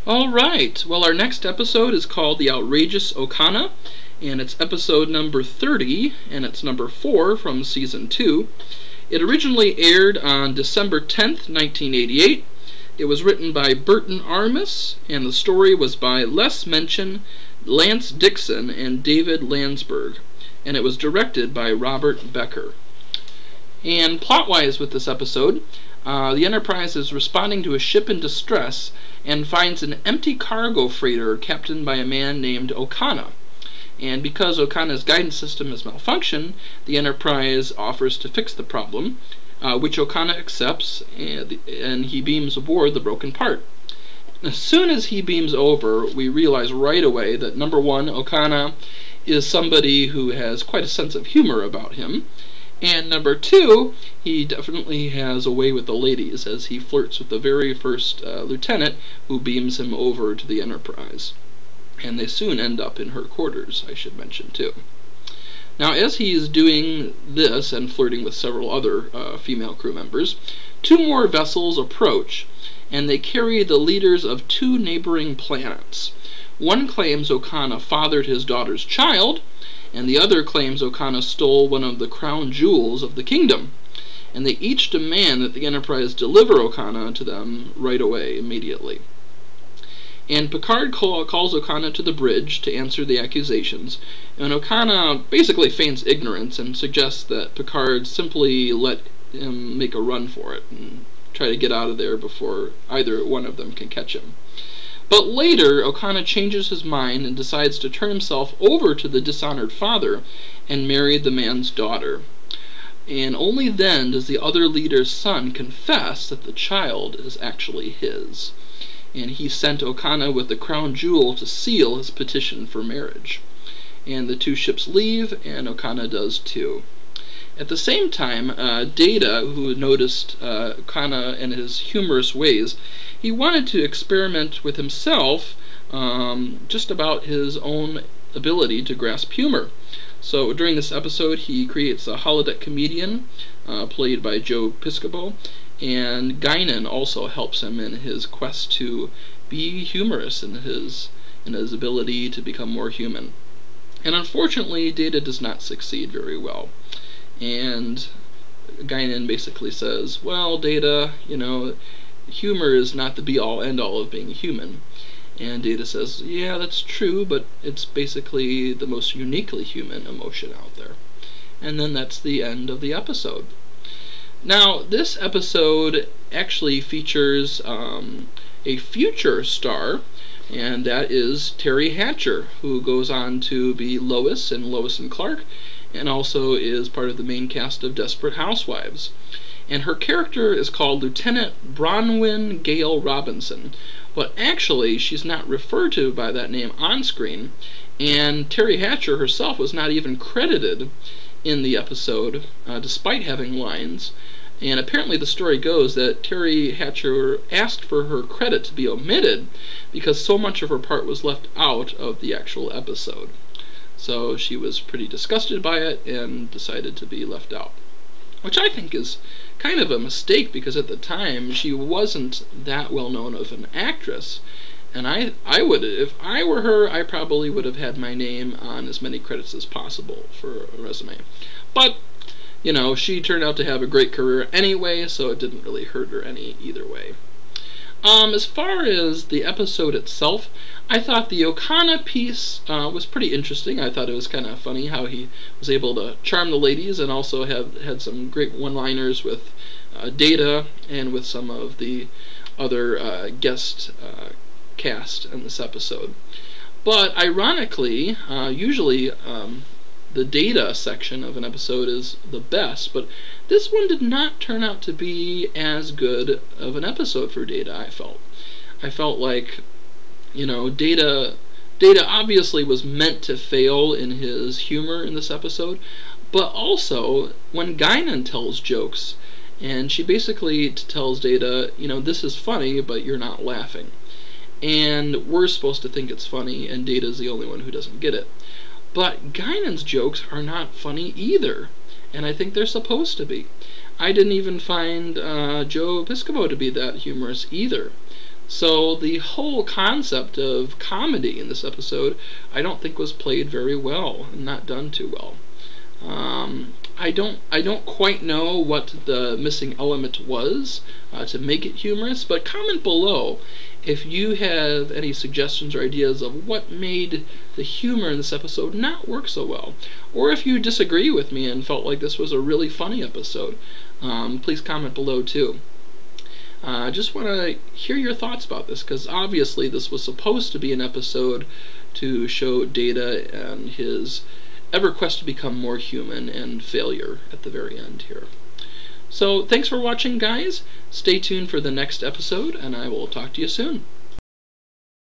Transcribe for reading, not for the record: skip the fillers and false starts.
Alright, well, our next episode is called The Outrageous Okona, and it's episode number 30, and it's number 4 from season 2. It originally aired on December 10th, 1988. It was written by Burton Armus, and the story was by Les Mention, Lance Dixon, and David Landsberg, and it was directed by Robert Becker. And plot-wise with this episode, the Enterprise is responding to a ship in distress and finds an empty cargo freighter captained by a man named Okona. And because Okona's guidance system has malfunctioned, the Enterprise offers to fix the problem, which Okona accepts, and he beams aboard the broken part. As soon as he beams over, we realize right away that, number one, Okona is somebody who has quite a sense of humor about him, and number two, he definitely has a way with the ladies, as he flirts with the very first lieutenant who beams him over to the Enterprise. And they soon end up in her quarters, I should mention, too. Now, as he is doing this and flirting with several other female crew members, two more vessels approach, and they carry the leaders of two neighboring planets. One claims Okona fathered his daughter's child, and the other claims Okona stole one of the crown jewels of the kingdom. And they each demand that the Enterprise deliver Okona to them right away, immediately. And Picard calls Okona to the bridge to answer the accusations, and Okona basically feigns ignorance and suggests that Picard simply let him make a run for it and try to get out of there before either one of them can catch him. But later, Okona changes his mind and decides to turn himself over to the dishonored father and marry the man's daughter. And only then does the other leader's son confess that the child is actually his. And he sent Okona with the crown jewel to seal his petition for marriage. And the two ships leave, and Okona does too. At the same time, Data, who had noticed Okona and his humorous ways, he wanted to experiment with himself just about his own ability to grasp humor. So during this episode, he creates a holodeck comedian, played by Joe Piscopo, and Guinan also helps him in his quest to be humorous in his ability to become more human. And unfortunately, Data does not succeed very well. And Guinan basically says, well, Data, humor is not the be-all, end-all of being human. And Data says, yeah, that's true, but it's basically the most uniquely human emotion out there. And then that's the end of the episode. Now, this episode actually features a future star, and that is Terry Hatcher, who goes on to be Lois in Lois and Clark, and also is part of the main cast of Desperate Housewives. And her character is called Lieutenant Bronwyn Gale Robinson, but actually she's not referred to by that name on screen, and Terry Hatcher herself was not even credited in the episode, despite having lines. And apparently the story goes that Terry Hatcher asked for her credit to be omitted because so much of her part was left out of the actual episode. So she was pretty disgusted by it and decided to be left out. Which I think is kind of a mistake, because at the time she wasn't that well known of an actress. And I would, if I were her, I probably would have had my name on as many credits as possible for a resume. But, she turned out to have a great career anyway, so it didn't really hurt her any either way. As far as the episode itself, I thought the Okona piece was pretty interesting. I thought it was kind of funny how he was able to charm the ladies and also had some great one-liners with Data and with some of the other guest cast in this episode. But ironically, usually the Data section of an episode is the best, but this one did not turn out to be as good of an episode for Data, I felt. I felt like, Data obviously was meant to fail in his humor in this episode, but also when Guinan tells jokes, and she basically tells Data, this is funny, but you're not laughing. And we're supposed to think it's funny, and Data's the only one who doesn't get it. But Guinan's jokes are not funny either, and I think they're supposed to be. I didn't even find Joe Piscopo to be that humorous either. So the whole concept of comedy in this episode, I don't think was played very well, and not done too well. I don't quite know what the missing element was to make it humorous, but comment below if you have any suggestions or ideas of what made the humor in this episode not work so well, or if you disagree with me and felt like this was a really funny episode. Please comment below too. I just want to hear your thoughts about this, because obviously this was supposed to be an episode to show Data and his ever-quest to become more human and failure at the very end here. So thanks for watching, guys. Stay tuned for the next episode, and I will talk to you soon.